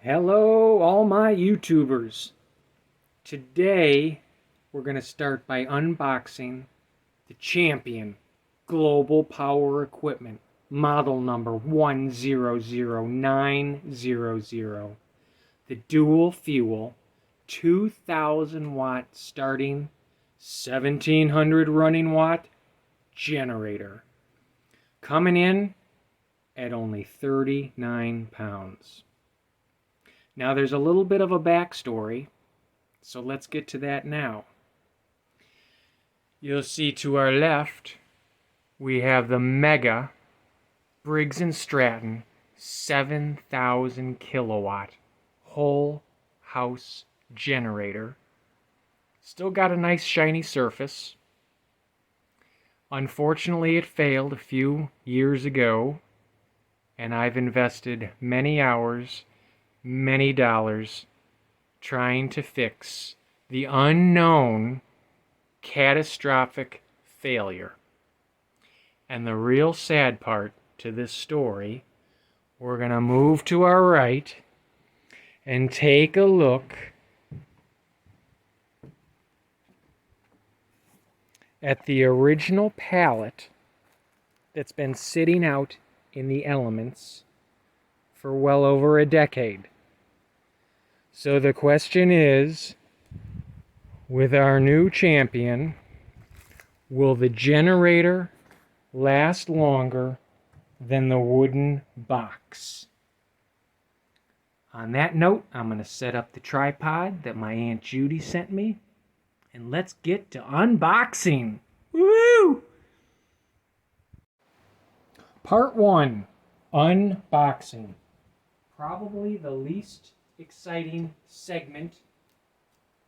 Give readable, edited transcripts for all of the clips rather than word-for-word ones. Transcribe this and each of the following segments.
Hello, all my YouTubers. Today, we're going to start by unboxing the Champion Global Power Equipment, model number 100900. The dual fuel, 2000 watt starting, 1700 running watt generator. Coming in at only 39 pounds. Now there's a little bit of a backstory, so let's get to that now. You'll see to our left, we have the Mega Briggs & Stratton 7,000 kilowatt whole house generator. Still got a nice shiny surface. Unfortunately, it failed a few years ago, and I've invested many hours, many dollars trying to fix the unknown catastrophic failure. And the real sad part to this story, we're going to move to our right and take a look at the original pallet that's been sitting out in the elements for well over a decade. So the question is, with our new Champion, will the generator last longer than the wooden box? On that note, I'm going to set up the tripod that my Aunt Judy sent me, and let's get to unboxing. Woo! Part 1, unboxing. Probably the least exciting segment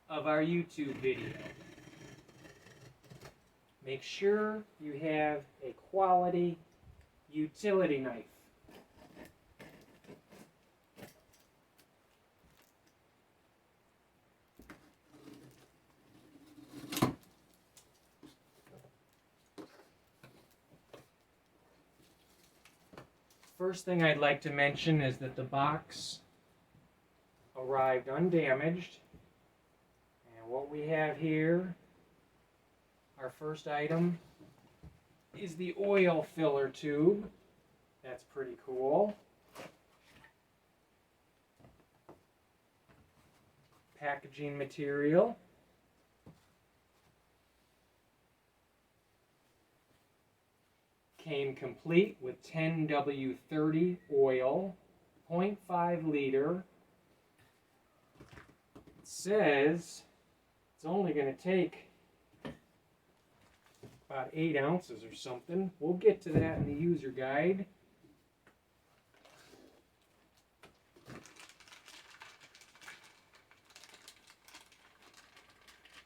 of our YouTube video. Make sure you have a quality utility knife. First thing I'd like to mention is that the box arrived undamaged. And what we have here, our first item, is the oil filler tube. That's pretty cool. Packaging material. Came complete with 10W30 oil, 0.5 liter. It says it's only going to take about 8 ounces or something. We'll get to that in the user guide.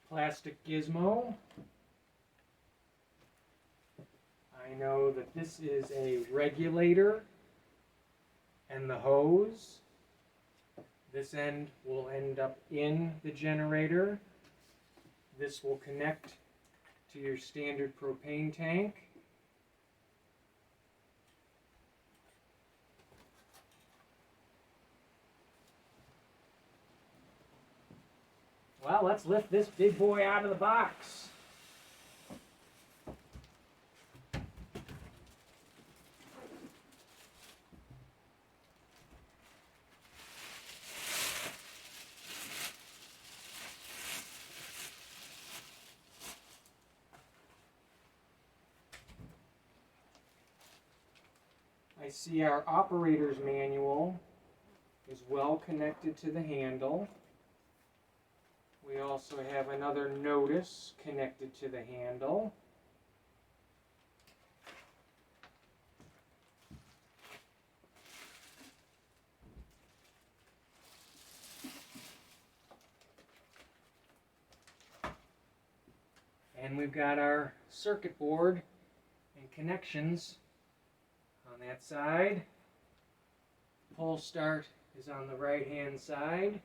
Plastic gizmo. I know that this is a regulator and the hose. This end will end up in the generator. This will connect to your standard propane tank. Well, let's lift this big boy out of the box. I see our operator's manual is well connected to the handle. We also have another notice connected to the handle. And we've got our circuit board and connections on that side. Pull start is on the right hand side.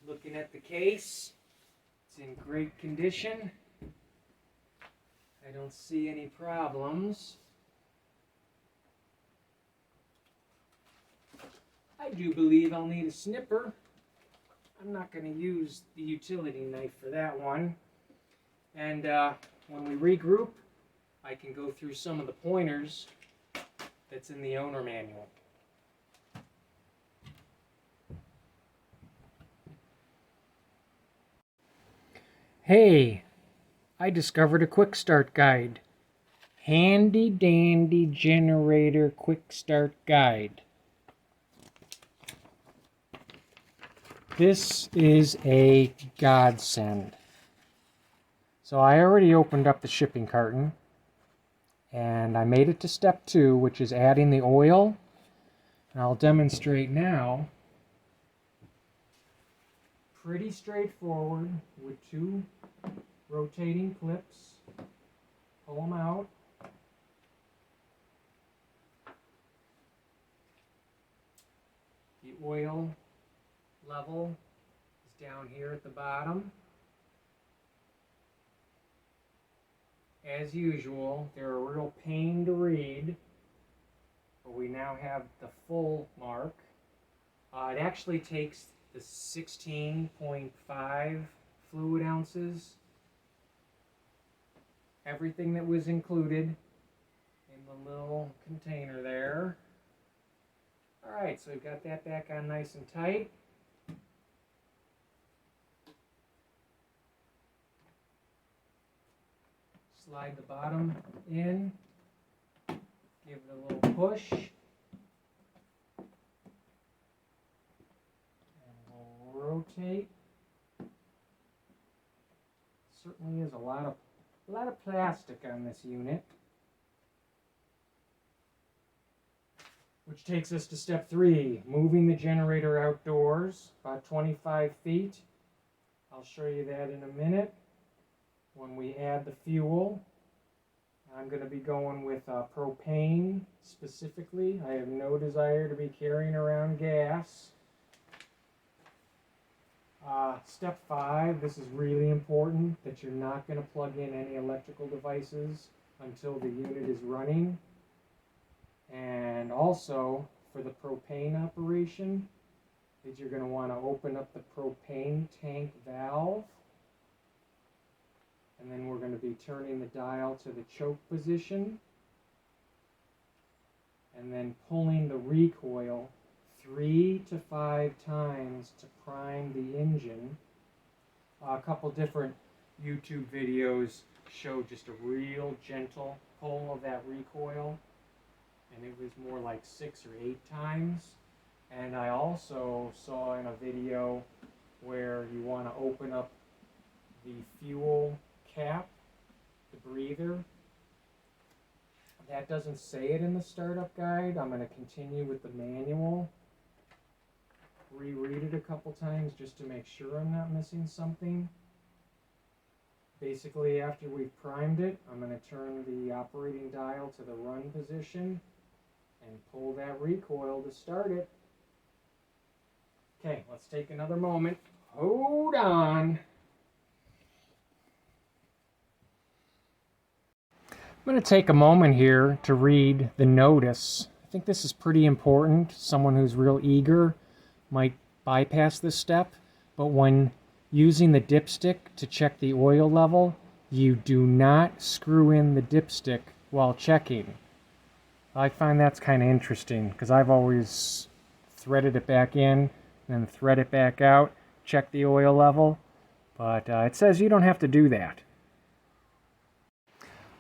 Looking at the case, it's in great condition. I don't see any problems. I do believe I'll need a snipper. I'm not going to use the utility knife for that one. And when we regroup, I can go through some of the pointers that's in the owner manual. Hey, I discovered a quick start guide. Handy dandy generator quick start guide. This is a godsend. So I already opened up the shipping carton and I made it to step 2, which is adding the oil. And I'll demonstrate now. Pretty straightforward with 2 rotating clips. Pull them out. The oil level is down here at the bottom. As usual, they're a real pain to read, but we now have the full mark. It actually takes the 16.5 fluid ounces, everything that was included in the little container there. Alright, so we've got that back on nice and tight. Slide the bottom in, give it a little push, and we'll rotate. Certainly is a lot of plastic on this unit. Which takes us to step 3, moving the generator outdoors, about 25 feet. I'll show you that in a minute. When we add the fuel, I'm going to be going with propane specifically. I have no desire to be carrying around gas. Step 5, this is really important, that you're not going to plug in any electrical devices until the unit is running. And also, for the propane operation, that you're going to want to open up the propane tank valve. And then we're going to be turning the dial to the choke position. And then pulling the recoil 3 to 5 times to prime the engine. A couple different YouTube videos show just a real gentle pull of that recoil. And it was more like 6 or 8 times. And I also saw in a video where you want to open up the fuel cap, the breather. That doesn't say it in the startup guide. I'm going to continue with the manual. Reread it a couple times just to make sure I'm not missing something. Basically, after we've primed it, I'm going to turn the operating dial to the run position and pull that recoil to start it. Okay, let's take another moment. Hold on. I'm going to take a moment here to read the notice. I think this is pretty important. Someone who's real eager might bypass this step, but when using the dipstick to check the oil level, you do not screw in the dipstick while checking. I find that's kind of interesting because I've always threaded it back in and then thread it back out, check the oil level, but it says you don't have to do that.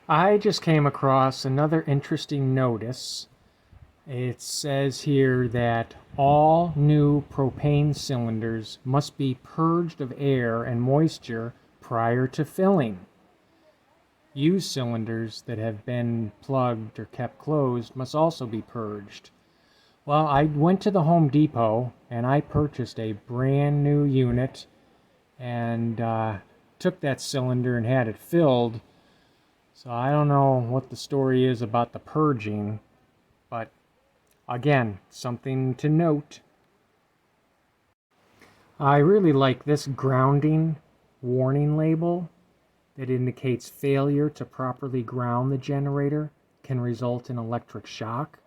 I just came across another interesting notice. It says here that all new propane cylinders must be purged of air and moisture prior to filling. Used cylinders that have been plugged or kept closed must also be purged. Well, I went to the Home Depot and I purchased a brand new unit and took that cylinder and had it filled. So I don't know what the story is about the purging, but again, something to note. I really like this grounding warning label that indicates failure to properly ground the generator can result in electric shock.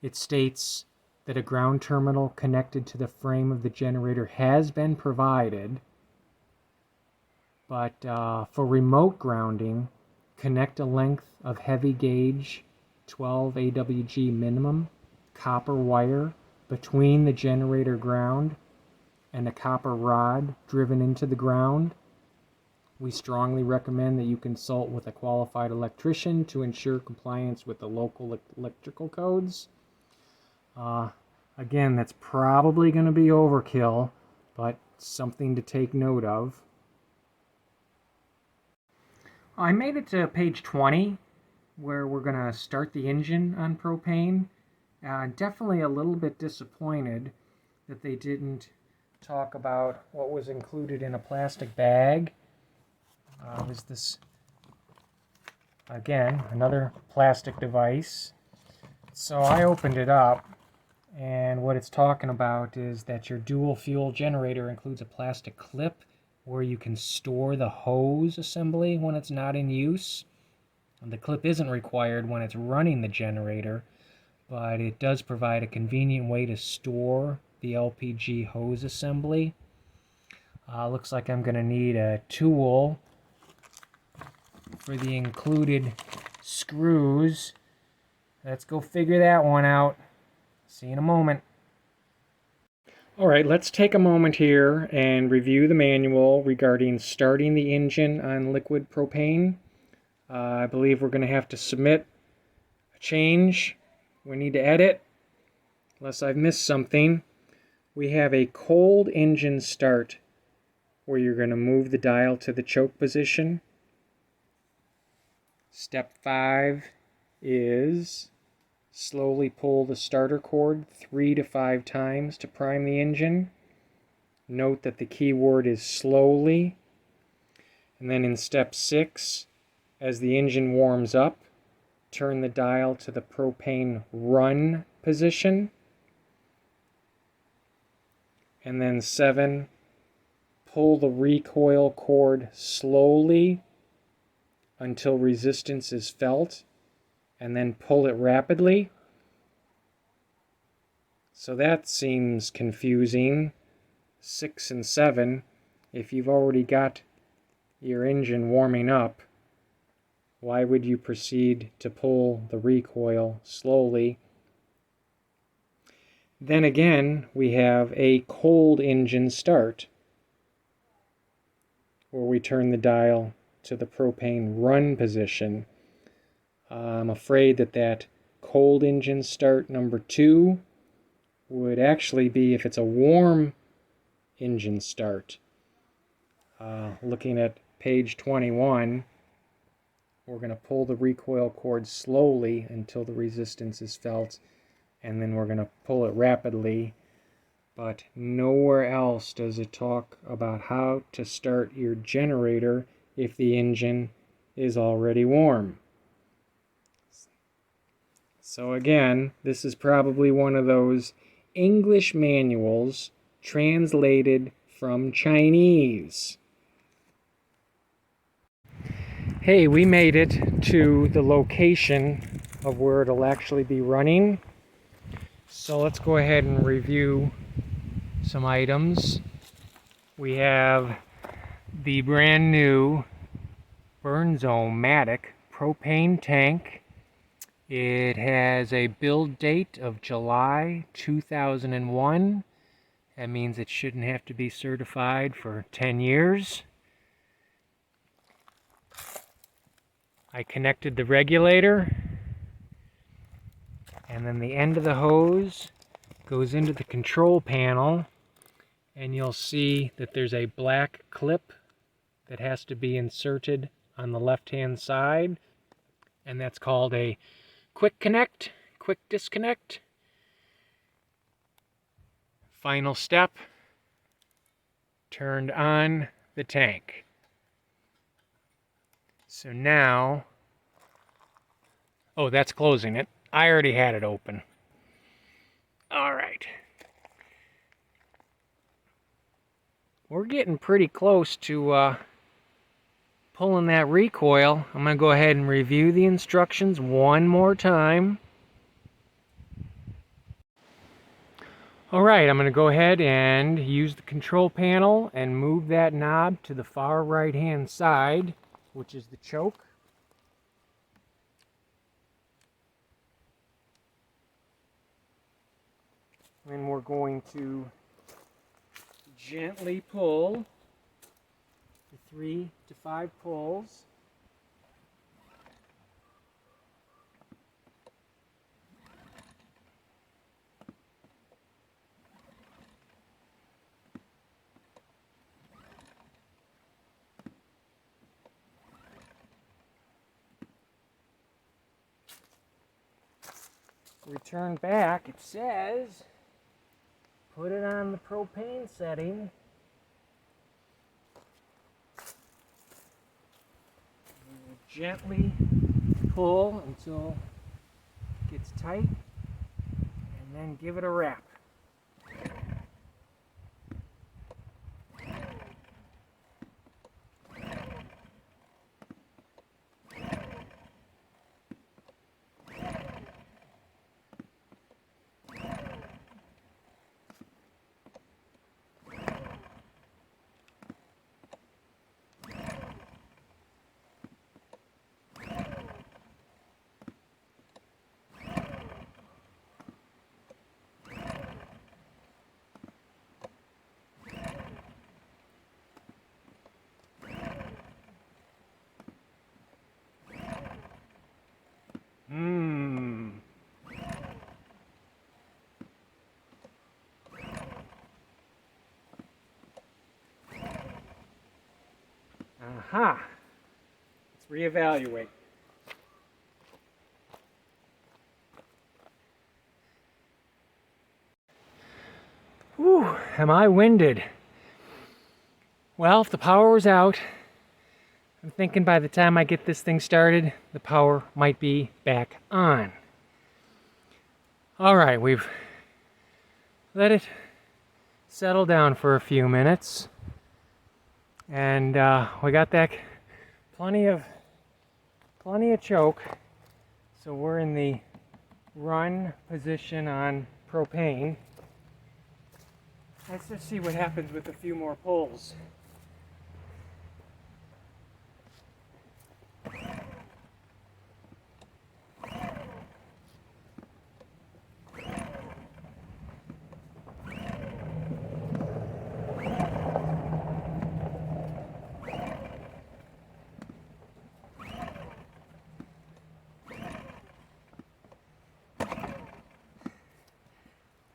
It states, that a ground terminal connected to the frame of the generator has been provided. But for remote grounding, connect a length of heavy gauge 12 AWG minimum copper wire between the generator ground and a copper rod driven into the ground. We strongly recommend that you consult with a qualified electrician to ensure compliance with the local electrical codes. Again, that's probably going to be overkill, but something to take note of. I made it to page 20, where we're going to start the engine on propane. Definitely a little bit disappointed that they didn't talk about what was included in a plastic bag. Was this, again, another plastic device. So I opened it up, and what it's talking about is that your dual fuel generator includes a plastic clip where you can store the hose assembly when it's not in use. The clip isn't required when it's running the generator, but it does provide a convenient way to store the LPG hose assembly. Looks like I'm going to need a tool for the included screws. Let's go figure that one out. See you in a moment. Alright, let's take a moment here and review the manual regarding starting the engine on liquid propane. I believe we're going to have to submit a change. We need to edit, unless I've missed something. We have a cold engine start, where you're going to move the dial to the choke position. Step 5 is slowly pull the starter cord 3 to 5 times to prime the engine. Note that the key word is slowly. And then in step 6, as the engine warms up, turn the dial to the propane run position. And then 7, pull the recoil cord slowly until resistance is felt, and then pull it rapidly. So that seems confusing. 6 and 7, if you've already got your engine warming up, why would you proceed to pull the recoil slowly? Then again, we have a cold engine start, where we turn the dial to the propane run position. I'm afraid that cold engine start number 2 would actually be if it's a warm engine start. Looking at page 21, we're going to pull the recoil cord slowly until the resistance is felt, and then we're going to pull it rapidly. But nowhere else does it talk about how to start your generator if the engine is already warm. So again, this is probably one of those English manuals translated from Chinese. Hey, we made it to the location of where it'll actually be running. So let's go ahead and review some items. We have the brand new Burnzomatic propane tank. It has a build date of July 2001. That means it shouldn't have to be certified for 10 years. I connected the regulator, and then the end of the hose goes into the control panel, and you'll see that there's a black clip that has to be inserted on the left-hand side, and that's called a quick connect, quick disconnect. Final step, turned on the tank. So now, oh, that's closing it. I already had it open. All right. We're getting pretty close to pulling that recoil. I'm going to go ahead and review the instructions one more time. Alright, I'm going to go ahead and use the control panel and move that knob to the far right hand side, which is the choke. And we're going to gently pull the 3 to 5 pulls. Return back, it says, put it on the propane setting. Gently pull until it gets tight, and then give it a wrap. Aha! Let's reevaluate. Whew, am I winded? Well, if the power was out, I'm thinking by the time I get this thing started, the power might be back on. Alright, we've let it settle down for a few minutes. And we got that plenty of choke. So we're in the run position on propane. Let's just see what happens with a few more pulls.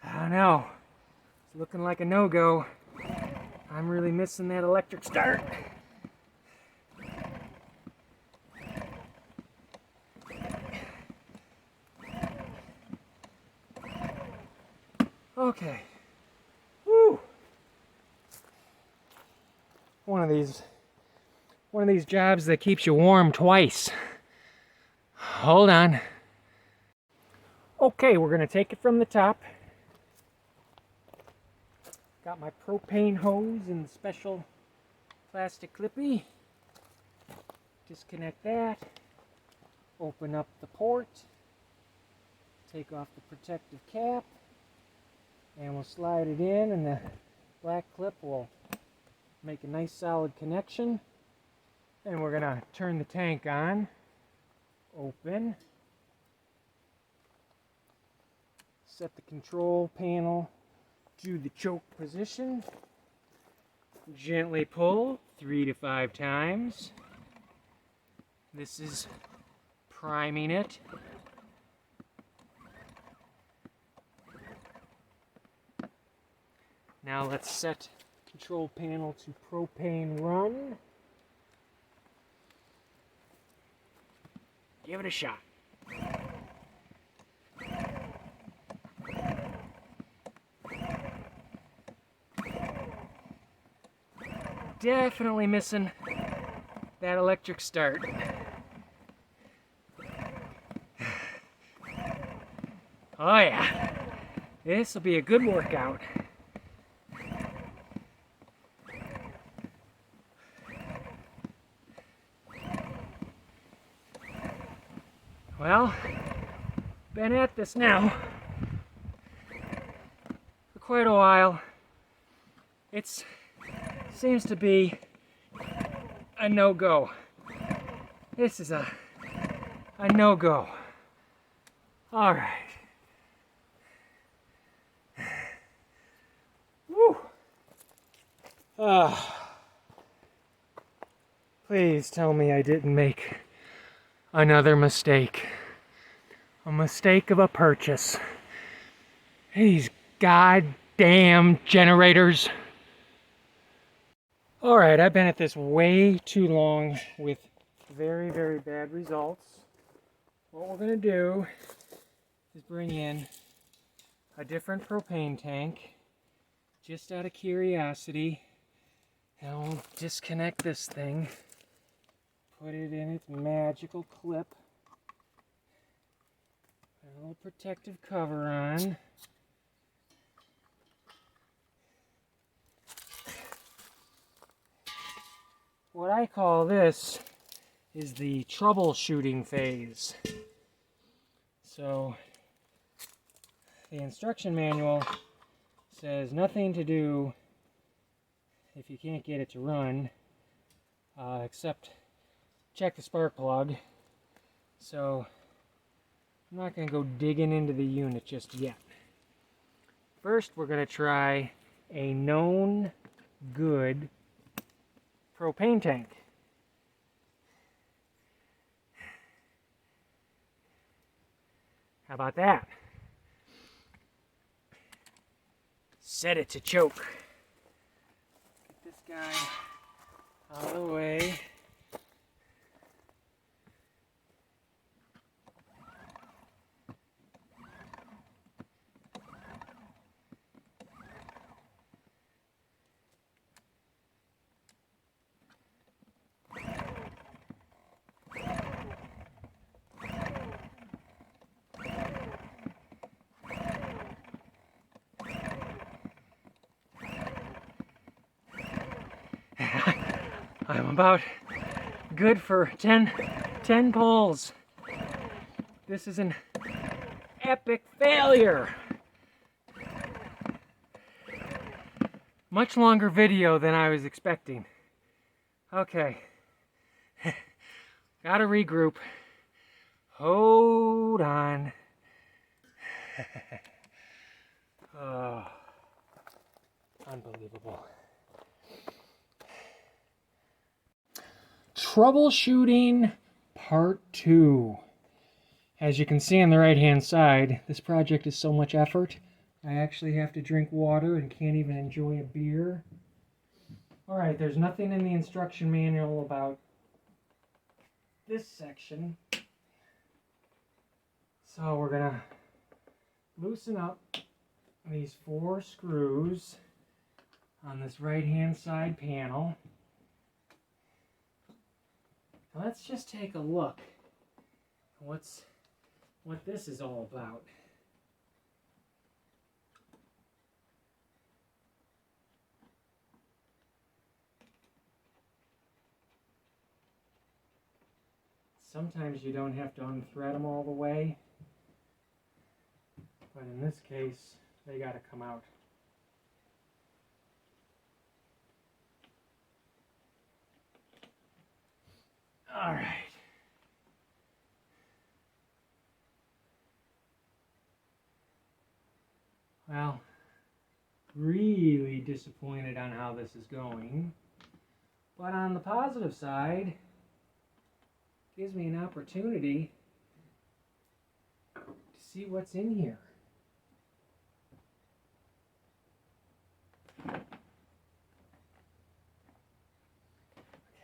I don't know. It's looking like a no-go. I'm really missing that electric start. Okay. Woo! One of these jobs that keeps you warm twice. Hold on. Okay, we're gonna take it from the top. Got my propane hose in the special plastic clippy. Disconnect that. Open up the port. Take off the protective cap. And we'll slide it in, and the black clip will make a nice solid connection. And we're gonna turn the tank on. Open. Set the control panel to the choke position. Gently pull 3 to 5 times. This is priming it. Now let's set control panel to propane run. Give it a shot. Definitely missing that electric start. Oh yeah, this will be a good workout. Well, been at this now for quite a while. It seems to be a no-go. This is a no-go. All right. Woo. Please tell me I didn't make another mistake. A mistake of a purchase. These goddamn generators. Alright, I've been at this way too long with very, very bad results. What we're going to do is bring in a different propane tank, just out of curiosity. And we'll disconnect this thing, put it in its magical clip, put a little protective cover on. What I call this is the troubleshooting phase. So the instruction manual says nothing to do if you can't get it to run, except check the spark plug. So I'm not going to go digging into the unit just yet. First, we're going to try a known good propane tank. How about that? Set it to choke. Get this guy out of the way. I'm about good for 10 pulls. This is an epic failure. Much longer video than I was expecting. Okay. Gotta regroup. Hold on. Oh, unbelievable. Troubleshooting Part 2. As you can see on the right hand side, this project is so much effort. I actually have to drink water and can't even enjoy a beer. Alright, there's nothing in the instruction manual about this section. So we're going to loosen up these 4 screws on this right hand side panel. Let's just take a look at what this is all about. Sometimes you don't have to unthread them all the way, but in this case, they got to come out. All right. Well, really disappointed on how this is going. But on the positive side, gives me an opportunity to see what's in here. Okay,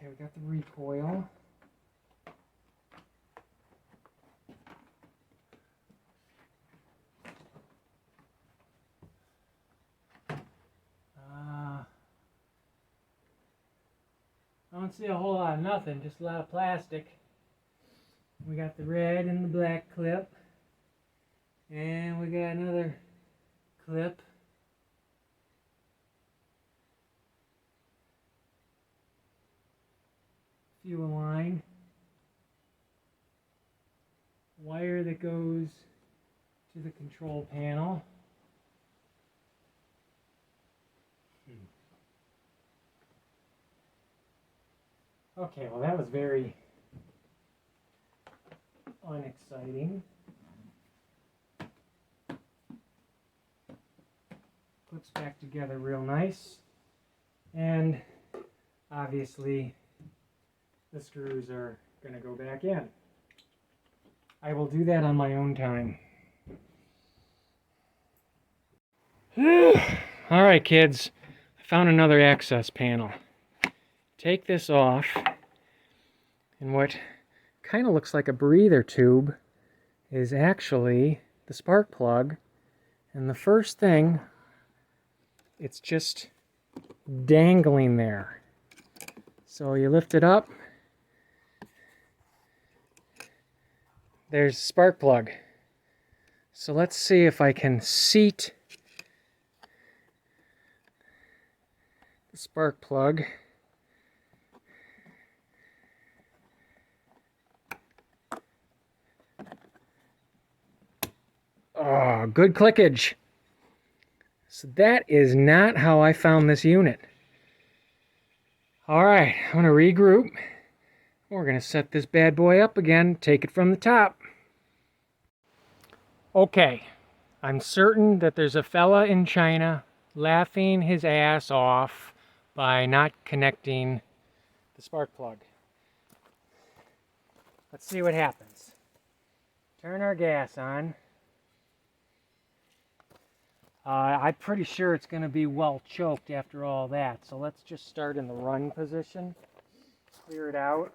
we got the recoil. I don't see a whole lot of nothing, just a lot of plastic. We got the red and the black clip. And we got another clip. Fuel line. Wire that goes to the control panel. Okay, well that was very unexciting. Puts back together real nice. And obviously the screws are going to go back in. I will do that on my own time. All right, kids, I found another access panel. Take this off, and what kind of looks like a breather tube is actually the spark plug. And the first thing, it's just dangling there. So you lift it up, there's the spark plug. So let's see if I can seat the spark plug. Oh, good clickage. So that is not how I found this unit. All right, I'm going to regroup. We're going to set this bad boy up again, take it from the top. Okay, I'm certain that there's a fella in China laughing his ass off by not connecting the spark plug. Let's see what happens. Turn our gas on. I'm pretty sure it's going to be well choked after all that, so let's just start in the run position. Clear it out.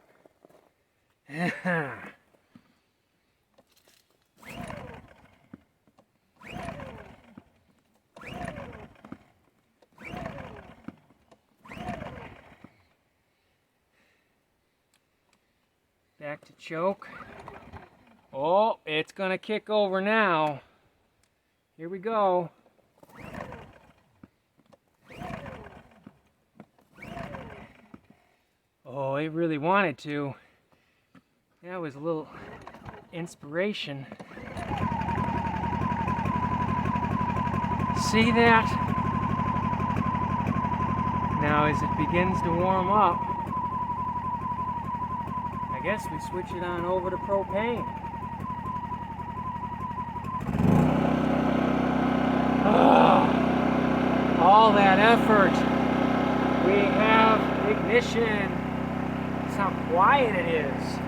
Back to choke. Oh, it's going to kick over now. Here we go. Oh, it really wanted to. That was a little inspiration. See that? Now as it begins to warm up, I guess we switch it on over to propane. Oh, all that effort. We have ignition. That's how quiet it is.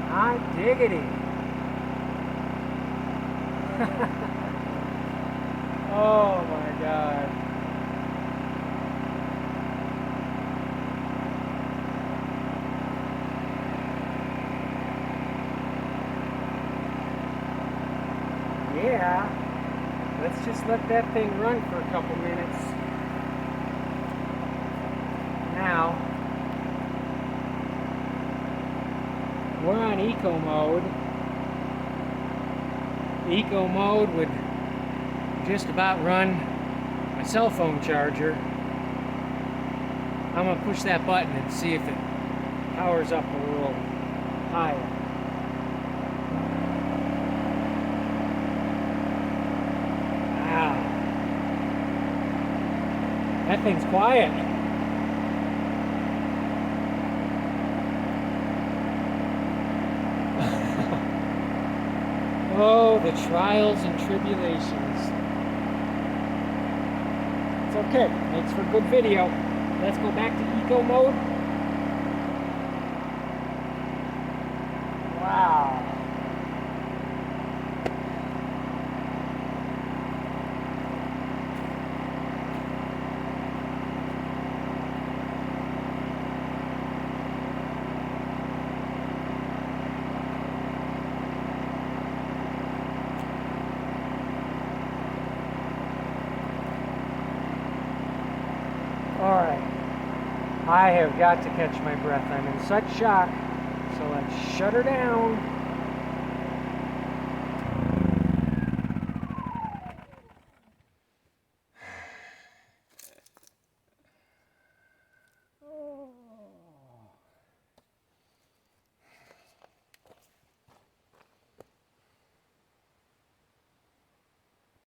Hot diggity. Oh my God. Yeah, let's just let that thing run for a couple minutes. Now, we're on eco mode. Eco mode would just about run my cell phone charger. I'm gonna push that button and see if it powers up a little higher. Wow. That thing's quiet. Oh, the trials and tribulations. It's okay, makes for good video. Let's go back to eco mode. Wow. Alright, I have got to catch my breath. I'm in such shock, so let's shut her down.